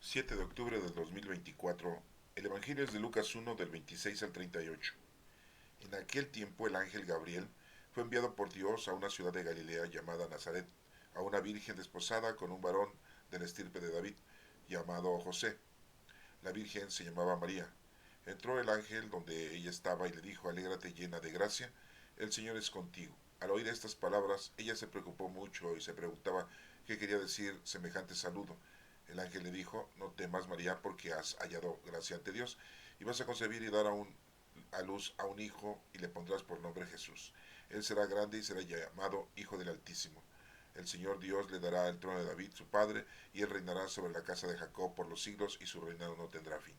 7 de octubre del 2024. El Evangelio es de Lucas 1 del 26 al 38. En aquel tiempo el ángel Gabriel fue enviado por Dios a una ciudad de Galilea llamada Nazaret, a una virgen desposada con un varón de la estirpe de David, llamado José. La virgen se llamaba María. Entró el ángel donde ella estaba y le dijo: Alégrate llena de gracia, el Señor es contigo. Al oír estas palabras, ella se preocupó mucho y se preguntaba qué quería decir semejante saludo. El ángel le dijo: No temas, María, porque has hallado gracia ante Dios, y vas a concebir y dar a luz a un hijo, y le pondrás por nombre Jesús. Él será grande y será llamado Hijo del Altísimo. El Señor Dios le dará el trono de David, su padre, y él reinará sobre la casa de Jacob por los siglos, y su reinado no tendrá fin.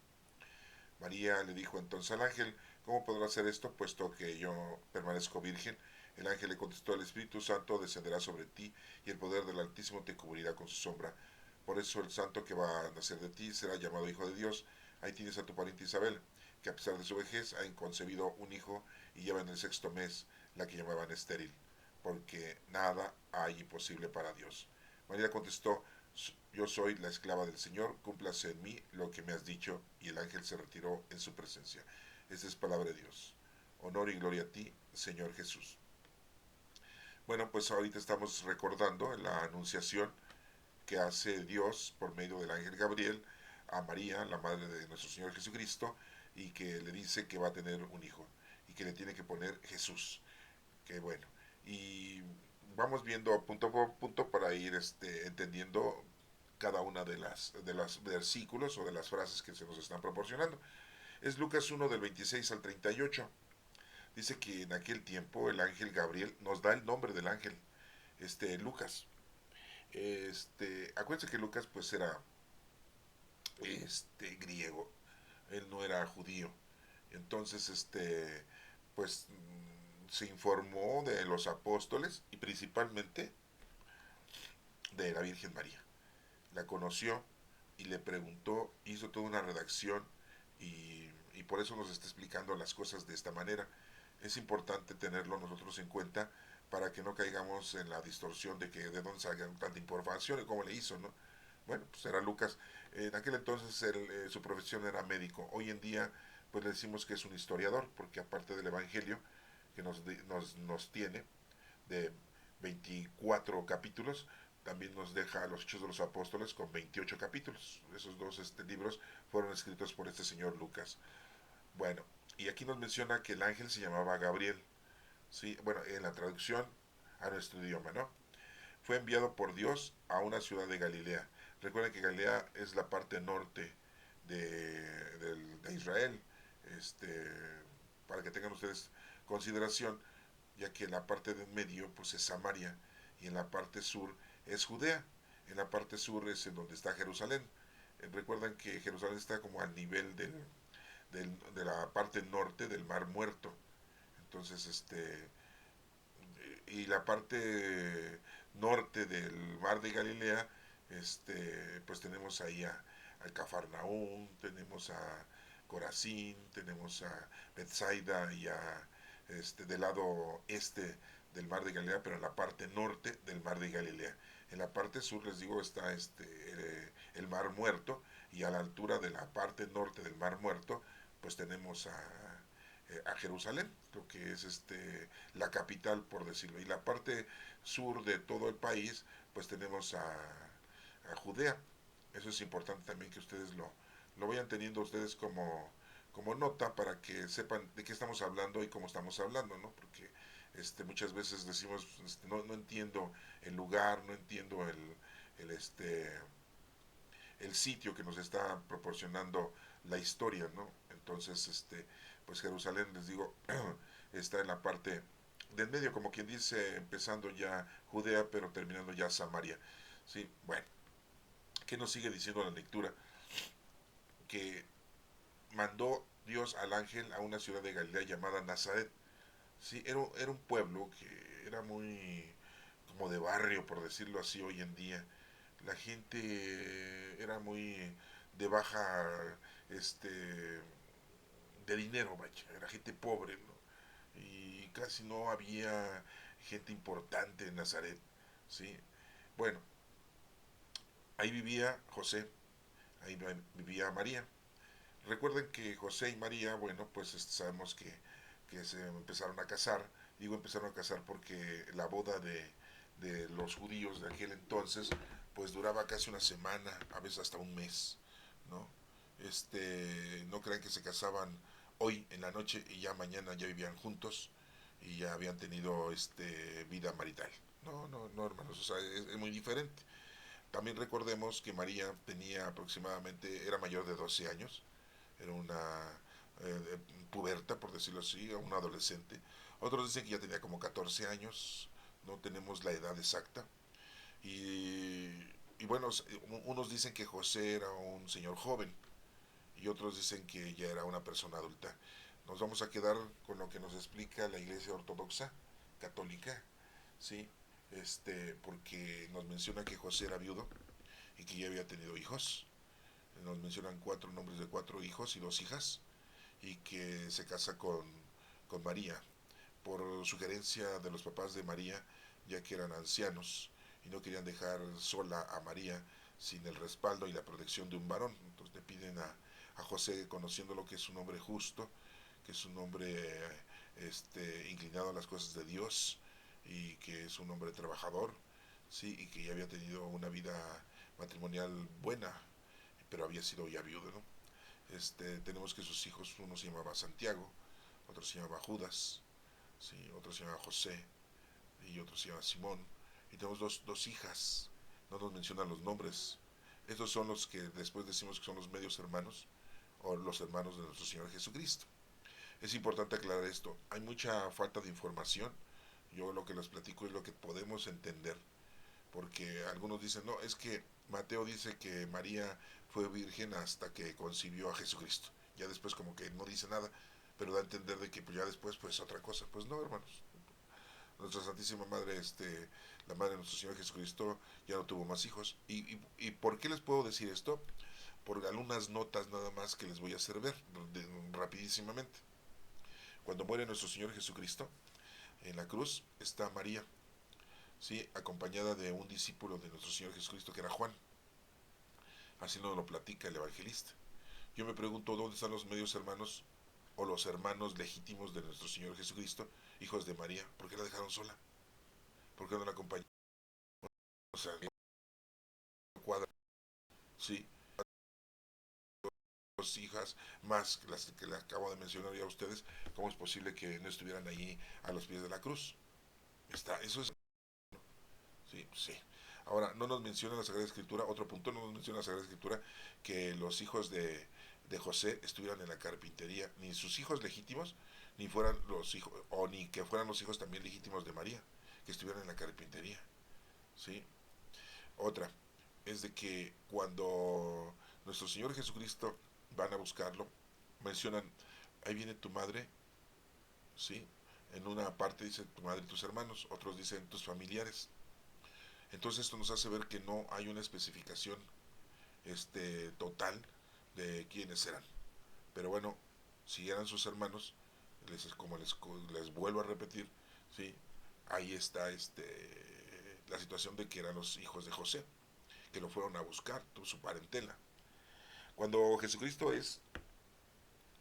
María le dijo entonces al ángel: ¿Cómo podrá hacer esto, puesto que yo permanezco virgen? El ángel le contestó: El Espíritu Santo descenderá sobre ti, y el poder del Altísimo te cubrirá con su sombra. Por eso el santo que va a nacer de ti será llamado Hijo de Dios. Ahí tienes a tu pariente Isabel, que a pesar de su vejez ha concebido un hijo, y lleva en el sexto mes, la que llamaban estéril, porque nada hay imposible para Dios. María contestó: Yo soy la esclava del Señor, cúmplase en mí lo que me has dicho. Y el ángel se retiró en su presencia. Esta es palabra de Dios. Honor y gloria a ti, Señor Jesús. Bueno, pues ahorita estamos recordando la anunciación que hace Dios por medio del ángel Gabriel a María, la madre de nuestro Señor Jesucristo, y que le dice que va a tener un hijo y que le tiene que poner Jesús. Que bueno, y vamos viendo punto por punto para ir entendiendo cada una de los versículos o de las frases que se nos están proporcionando. Es Lucas 1 del 26 al 38. Dice que en aquel tiempo el ángel Gabriel nos da el nombre del ángel, Lucas. Acuérdense que Lucas pues era griego, él no era judío. Entonces, pues se informó de los apóstoles y principalmente de la Virgen María. La conoció y le preguntó, hizo toda una redacción, y por eso nos está explicando las cosas de esta manera. Es importante tenerlo nosotros en cuenta para que no caigamos en la distorsión de que de dónde salga tanta información y cómo le hizo, ¿no? Bueno, pues era Lucas. En aquel entonces su profesión era médico. Hoy en día pues le decimos que es un historiador, porque aparte del Evangelio que nos tiene de 24 capítulos, también nos deja los Hechos de los Apóstoles con 28 capítulos. Esos dos libros fueron escritos por este señor Lucas. Bueno, y aquí nos menciona que el ángel se llamaba Gabriel. ¿Sí? Bueno, en la traducción a nuestro idioma, ¿no? Fue enviado por Dios a una ciudad de Galilea. Recuerden que Galilea es la parte norte de Israel. Este, para que tengan ustedes consideración, ya que en la parte de medio pues es Samaria y en la parte sur es Judea. En la parte sur es en donde está Jerusalén. Recuerdan que Jerusalén está como al nivel de la parte norte del Mar Muerto. Entonces, y la parte norte del Mar de Galilea, pues tenemos ahí a Cafarnaúm, tenemos a Corazín, tenemos a Bethsaida y del lado este del Mar de Galilea, pero en la parte norte del Mar de Galilea. En la parte sur, les digo, está el Mar Muerto, y a la altura de la parte norte del Mar Muerto, pues tenemos a Jerusalén, lo que es la capital, por decirlo. Y la parte sur de todo el país, pues tenemos a Judea. Eso es importante también que ustedes lo vayan teniendo ustedes como nota, para que sepan de qué estamos hablando y cómo estamos hablando, ¿no? Porque muchas veces decimos, no entiendo el lugar, no entiendo el, este, el sitio que nos está proporcionando la historia, ¿no? Entonces, pues Jerusalén, les digo, está en la parte del medio, como quien dice, empezando ya Judea, pero terminando ya Samaria. Sí, bueno, ¿qué nos sigue diciendo la lectura? Que mandó Dios al ángel a una ciudad de Galilea llamada Nazaret. Sí, era un pueblo que era muy como de barrio, por decirlo así, hoy en día. La gente era muy de baja, este, de dinero, vaya, era gente pobre, ¿no? Y casi no había gente importante en Nazaret, ¿sí? Bueno, ahí vivía José, ahí vivía María. Recuerden que José y María, bueno, pues sabemos que se empezaron a casar. Digo empezaron a casar porque la boda de los judíos de aquel entonces, pues duraba casi una semana, a veces hasta un mes, ¿no? No crean que se casaban hoy en la noche y ya mañana ya vivían juntos y ya habían tenido vida marital. No, no, no, hermanos, o sea, es muy diferente. También recordemos que María tenía aproximadamente, era mayor de 12 años, era una puberta, por decirlo así, una adolescente. Otros dicen que ya tenía como 14 años, no tenemos la edad exacta. Y, y bueno, unos dicen que José era un señor joven y otros dicen que ya era una persona adulta. Nos vamos a quedar con lo que nos explica la Iglesia Ortodoxa Católica, ¿sí? Porque nos menciona que José era viudo y que ya había tenido hijos. Nos mencionan cuatro nombres de cuatro hijos y dos hijas y que se casa con María por sugerencia de los papás de María, ya que eran ancianos y no querían dejar sola a María sin el respaldo y la protección de un varón. Entonces le piden a José, conociendo lo que es un hombre justo, que es un hombre inclinado a las cosas de Dios y que es un hombre trabajador, sí, y que ya había tenido una vida matrimonial buena, pero había sido ya viudo, ¿no? Tenemos que sus hijos, uno se llamaba Santiago, otro se llamaba Judas, ¿sí? Otro se llama José y otro se llama Simón. Y tenemos dos hijas, no nos mencionan los nombres. Estos son los que después decimos que son los medios hermanos o los hermanos de nuestro Señor Jesucristo. Es importante aclarar esto. Hay mucha falta de información. Yo lo que les platico es lo que podemos entender. Porque algunos dicen, no, es que Mateo dice que María fue virgen hasta que concibió a Jesucristo. Ya después como que no dice nada, pero da a entender de que pues ya después pues otra cosa. Pues no, hermanos. Nuestra Santísima Madre, la Madre de nuestro Señor Jesucristo, ya no tuvo más hijos. ¿Y por qué les puedo decir esto? Por algunas notas nada más que les voy a hacer ver rapidísimamente. Cuando muere nuestro Señor Jesucristo, en la cruz está María, ¿sí? Acompañada de un discípulo de nuestro Señor Jesucristo que era Juan. Así nos lo platica el evangelista. Yo me pregunto, ¿dónde están los medios hermanos o los hermanos legítimos de nuestro Señor Jesucristo, hijos de María? ¿Por qué la dejaron sola? ¿Por qué no la acompañaron? O sea, cuadra, sí, dos hijas más las que le acabo de mencionar ya a ustedes, ¿cómo es posible que no estuvieran ahí a los pies de la cruz? Eso es, sí, sí. Ahora, no nos menciona la Sagrada Escritura, otro punto, no nos menciona la Sagrada Escritura que los hijos de José estuvieran en la carpintería, ni sus hijos legítimos, ni fueran los hijos, o ni que fueran los hijos también legítimos de María, que estuvieran en la carpintería, ¿sí? Otra, es de que cuando nuestro Señor Jesucristo van a buscarlo, mencionan, ahí viene tu madre, ¿sí? En una parte dicen tu madre y tus hermanos, otros dicen tus familiares. Entonces esto nos hace ver que no hay una especificación total de quiénes eran. Pero bueno, si eran sus hermanos, como les vuelvo a repetir, ¿sí? Ahí está la situación de que eran los hijos de José, que lo fueron a buscar, su parentela. Cuando Jesucristo es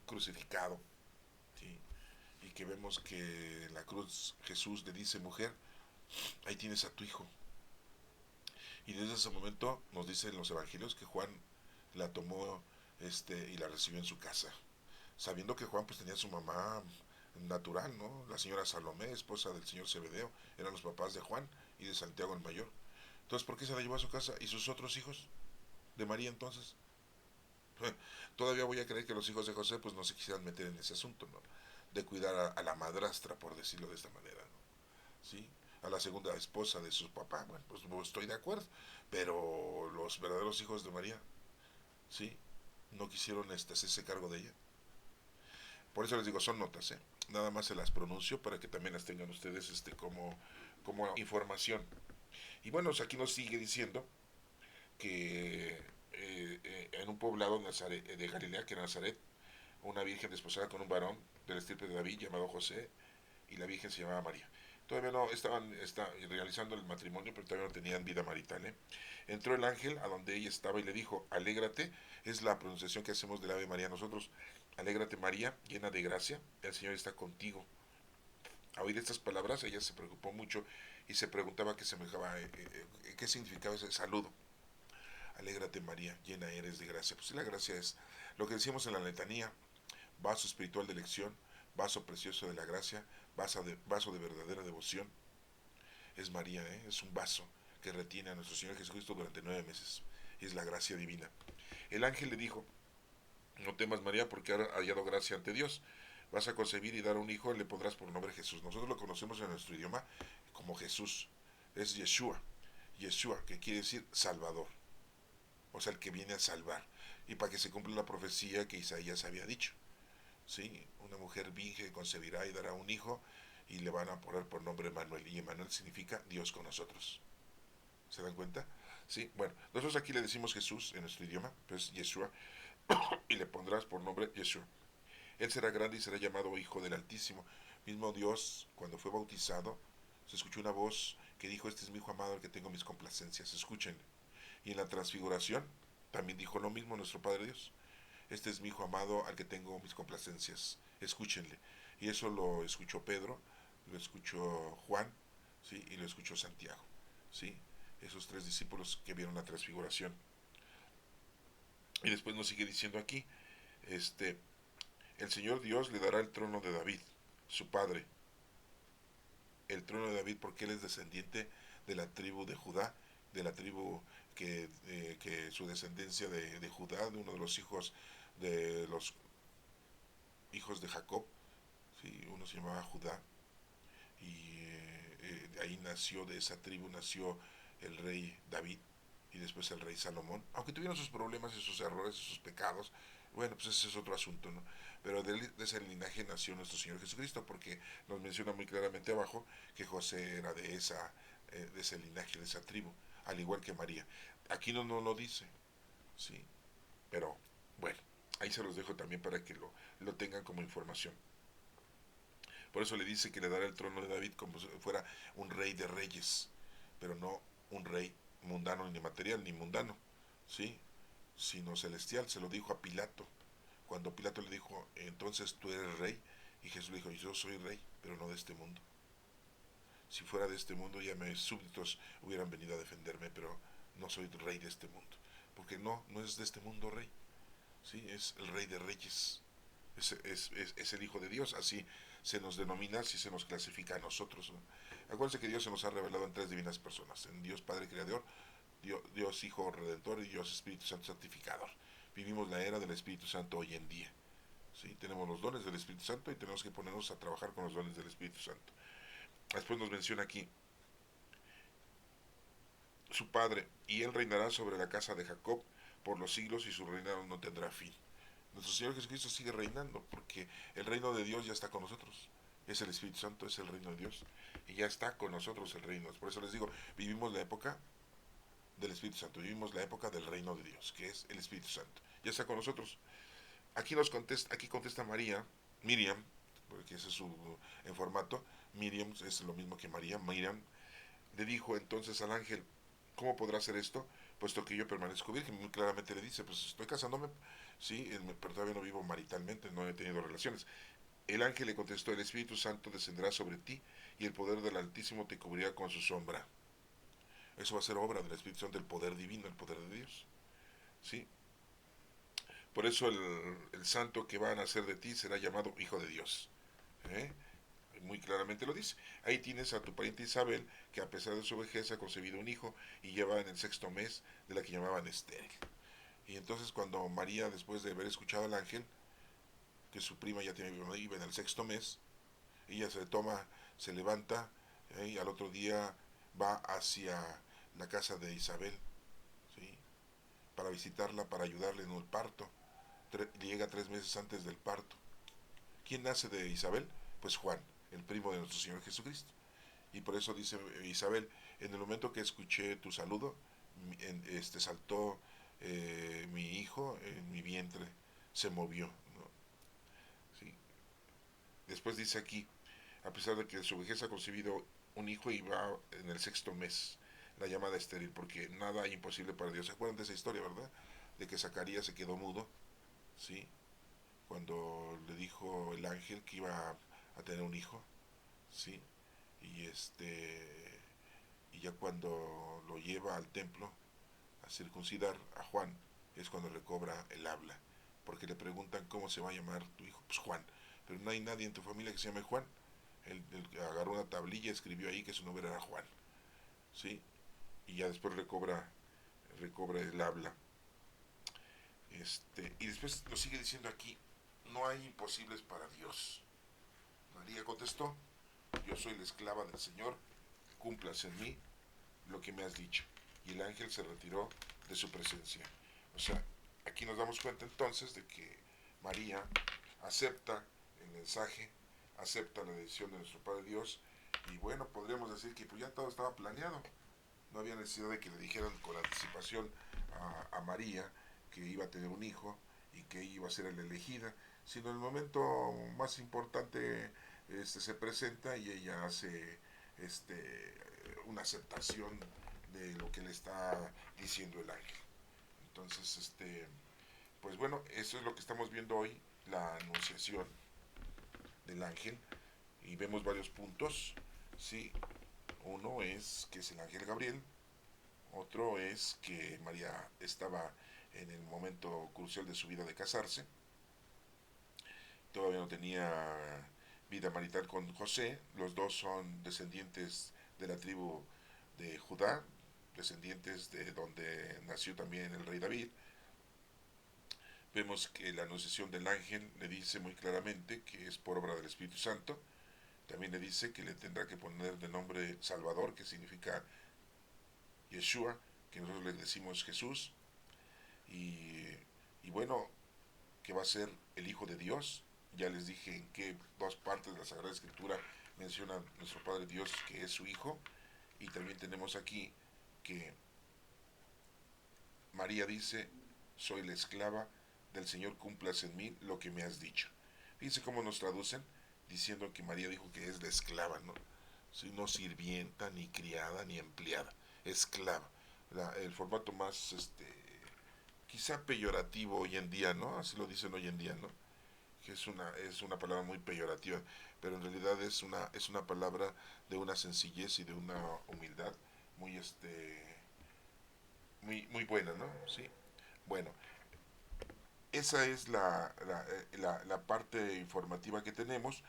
crucificado, ¿sí? Y que vemos que en la cruz Jesús le dice, mujer, ahí tienes a tu hijo. Y desde ese momento nos dicen los evangelios que Juan la tomó y la recibió en su casa, sabiendo que Juan pues tenía su mamá natural, ¿no? La señora Salomé, esposa del señor Zebedeo, eran los papás de Juan y de Santiago el mayor. Entonces, ¿por qué se la llevó a su casa? ¿Y sus otros hijos de María entonces? Todavía voy a creer que los hijos de José pues no se quisieran meter en ese asunto, ¿no? De cuidar a la madrastra, por decirlo de esta manera, ¿no? ¿Sí? A la segunda esposa de su papá, bueno, pues no estoy de acuerdo, pero los verdaderos hijos de María, ¿sí? No quisieron hacerse cargo de ella. Por eso les digo, son notas, ¿eh? Nada más se las pronuncio para que también las tengan ustedes como información. Y bueno, aquí nos sigue diciendo que en un poblado de Galilea, que era Nazaret, una virgen desposada con un varón del estirpe de David llamado José, y la virgen se llamaba María. Todavía no estaban realizando el matrimonio, pero todavía no tenían vida marital. Entró el ángel a donde ella estaba y le dijo, alégrate, es la pronunciación que hacemos del Ave María nosotros, alégrate María, llena de gracia, el Señor está contigo. A oír estas palabras ella se preocupó mucho y se preguntaba qué significaba ese saludo. Alégrate María, llena eres de gracia. Pues sí, la gracia es lo que decimos en la letanía, vaso espiritual de elección, vaso precioso de la gracia, vaso de verdadera devoción. Es María, es un vaso que retiene a nuestro Señor Jesucristo durante 9 meses. Es la gracia divina. El ángel le dijo, no temas María porque has hallado gracia ante Dios. Vas a concebir y dar un hijo y le pondrás por nombre Jesús. Nosotros lo conocemos en nuestro idioma como Jesús. Es Yeshua. Yeshua, que quiere decir Salvador. O sea, el que viene a salvar. Y para que se cumpla la profecía que Isaías había dicho. ¿Sí? Una mujer virgen concebirá y dará un hijo y le van a poner por nombre Emmanuel. Y Emmanuel significa Dios con nosotros. ¿Se dan cuenta? Sí, bueno, nosotros aquí le decimos Jesús en nuestro idioma, pues Yeshua, y le pondrás por nombre Yeshua. Él será grande y será llamado Hijo del Altísimo. Mismo Dios, cuando fue bautizado, se escuchó una voz que dijo, este es mi Hijo amado, al que tengo mis complacencias, escúchenle. Y en la transfiguración también dijo lo mismo nuestro Padre Dios. Este es mi Hijo amado, al que tengo mis complacencias, escúchenle. Y eso lo escuchó Pedro, lo escuchó Juan, ¿sí? Y lo escuchó Santiago, ¿sí? Esos tres discípulos que vieron la transfiguración. Y después nos sigue diciendo aquí, este, el Señor Dios le dará el trono de David, su padre, el trono de David porque él es descendiente de la tribu de Judá, de la tribu que su descendencia de Judá, de uno de los hijos de Jacob, ¿sí? Uno se llamaba Judá, y de ahí nació, de esa tribu nació el rey David y después el rey Salomón, aunque tuvieron sus problemas y sus errores y sus pecados. Bueno, pues ese es otro asunto, ¿no? Pero de ese linaje nació nuestro Señor Jesucristo, porque nos menciona muy claramente abajo que José era de ese linaje, de esa tribu, al igual que María. Aquí no lo dice, ¿sí? Pero bueno, ahí se los dejo también para que lo tengan como información. Por eso le dice que le dará el trono de David como si fuera un rey de reyes, pero no un rey mundano ni material ni mundano, ¿sí? Sino celestial. Se lo dijo a Pilato. Cuando Pilato le dijo, entonces tú eres rey, y Jesús le dijo, yo soy rey, pero no de este mundo. Si fuera de este mundo ya mis súbditos hubieran venido a defenderme, pero no soy rey de este mundo. Porque no es de este mundo rey, ¿sí? Es el rey de reyes. Es el Hijo de Dios, así se nos denomina, así se nos clasifica a nosotros, ¿no? Acuérdense que Dios se nos ha revelado en tres divinas personas, en Dios Padre Creador, Dios Hijo Redentor y Dios Espíritu Santo Santificador. Vivimos la era del Espíritu Santo hoy en día. ¿Sí? Tenemos los dones del Espíritu Santo y tenemos que ponernos a trabajar con los dones del Espíritu Santo. Después nos menciona aquí su Padre, y Él reinará sobre la casa de Jacob por los siglos y su reinado no tendrá fin. Nuestro Señor Jesucristo sigue reinando porque el reino de Dios ya está con nosotros. Es el Espíritu Santo, es el reino de Dios. Y ya está con nosotros el reino. Por eso les digo, vivimos la época del Espíritu Santo, vivimos la época del reino de Dios, que es el Espíritu Santo. Ya está con nosotros. Aquí contesta María, Miriam, porque ese es su en formato. Miriam es lo mismo que María. Miriam le dijo entonces al ángel, ¿cómo podrá hacer esto? Puesto que yo permanezco virgen. Muy claramente le dice, pues estoy casándome, sí, pero todavía no vivo maritalmente, no he tenido relaciones. El ángel le contestó, el Espíritu Santo descenderá sobre ti y el poder del Altísimo te cubrirá con su sombra. Eso va a ser obra del Espíritu Santo, el poder divino, el poder de Dios. ¿Sí? Por eso el santo que va a nacer de ti será llamado Hijo de Dios. ¿Eh? Muy claramente lo dice. Ahí tienes a tu pariente Isabel, que a pesar de su vejez ha concebido un hijo y lleva en el sexto mes de la que llamaban estéril. Y entonces cuando María, después de haber escuchado al ángel, que su prima ya iba en el sexto mes, ella se levanta, y al otro día va hacia la casa de Isabel, ¿sí? Para visitarla, para ayudarle en el parto. Llega 3 meses antes del parto. ¿Quién nace de Isabel? Pues Juan, el primo de nuestro Señor Jesucristo. Y por eso dice Isabel, en el momento que escuché tu saludo, saltó mi hijo en mi vientre, se movió, ¿no? ¿Sí? Después dice aquí, a pesar de que su vejez ha concebido un hijo y va en el sexto mes, la llamada estéril, porque nada imposible para Dios. ¿Se acuerdan de esa historia, verdad? De que Zacarías se quedó mudo, ¿sí? Cuando le dijo el ángel que iba a tener un hijo, ¿sí? Y y ya cuando lo lleva al templo a circuncidar a Juan, es cuando recobra el habla, porque le preguntan cómo se va a llamar tu hijo, pues Juan, pero no hay nadie en tu familia que se llame Juan. Él agarró una tablilla, escribió ahí que su nombre era Juan, ¿sí? Y ya después recobra el habla. Y después nos sigue diciendo aquí, no hay imposibles para Dios. María contestó, yo soy la esclava del Señor, cumplas en mí lo que me has dicho. Y el ángel se retiró de su presencia. O sea, aquí nos damos cuenta entonces de que María acepta el mensaje, acepta la decisión de nuestro Padre Dios, y bueno, podríamos decir que pues ya todo estaba planeado. No había necesidad de que le dijeran con anticipación a María que iba a tener un hijo y que iba a ser la elegida, sino el momento más importante se presenta y ella hace una aceptación de lo que le está diciendo el ángel. Entonces, pues bueno, eso es lo que estamos viendo hoy, la anunciación del ángel, y vemos varios puntos, ¿sí? Uno es que es el ángel Gabriel, otro es que María estaba en el momento crucial de su vida de casarse, todavía no tenía vida marital con José, los dos son descendientes de la tribu de Judá, descendientes de donde nació también el rey David. Vemos que la anunciación del ángel le dice muy claramente que es por obra del Espíritu Santo. También le dice que le tendrá que poner de nombre Salvador, que significa Yeshua, que nosotros le decimos Jesús. Y, y bueno, que va a ser el Hijo de Dios. Ya les dije en qué dos partes de la Sagrada Escritura menciona nuestro Padre Dios que es su Hijo. Y también tenemos aquí que María dice, soy la esclava del Señor, cumplas en mí lo que me has dicho. Fíjense cómo nos traducen diciendo que María dijo que es la esclava, ¿no? Sí, no sirvienta, ni criada, ni empleada, esclava. El formato más, quizá peyorativo hoy en día, ¿no? Así lo dicen hoy en día, ¿no? Que es una palabra muy peyorativa, pero en realidad es una palabra de una sencillez y de una humildad muy, muy buena, ¿no? Sí. Bueno, esa es la parte informativa que tenemos,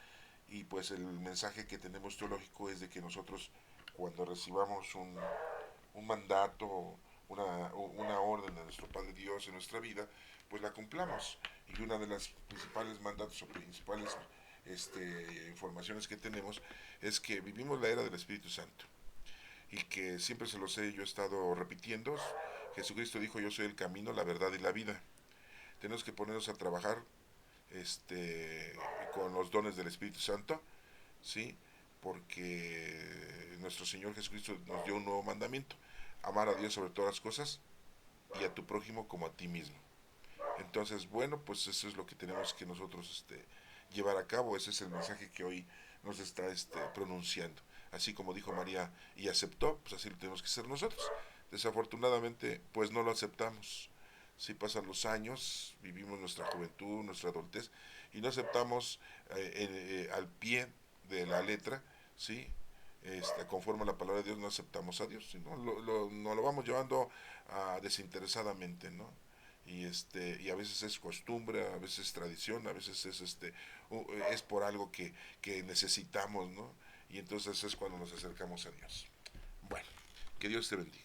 y pues el mensaje que tenemos teológico es de que nosotros cuando recibamos un mandato, una orden de nuestro Padre Dios en nuestra vida, pues la cumplamos. Y una de las principales mandatos o principales informaciones que tenemos es que vivimos la era del Espíritu Santo, y que siempre se los he yo estado repitiendo. Jesucristo dijo, yo soy el camino, la verdad y la vida. Tenemos que ponernos a trabajar con los dones del Espíritu Santo, ¿sí? Porque nuestro Señor Jesucristo nos dio un nuevo mandamiento, amar a Dios sobre todas las cosas y a tu prójimo como a ti mismo. Entonces, bueno, pues eso es lo que tenemos que nosotros llevar a cabo, ese es el mensaje que hoy nos está pronunciando. Así como dijo María y aceptó, pues así lo tenemos que hacer nosotros. Desafortunadamente, pues no lo aceptamos. Si pasan los años, vivimos nuestra juventud, nuestra adultez, y no aceptamos al pie de la letra, ¿sí? Conforme a la palabra de Dios, no aceptamos a Dios, sino nos lo vamos llevando desinteresadamente, ¿no? Y a veces es costumbre, a veces es tradición, a veces es por algo que necesitamos, ¿no? Y entonces es cuando nos acercamos a Dios. Bueno, que Dios te bendiga.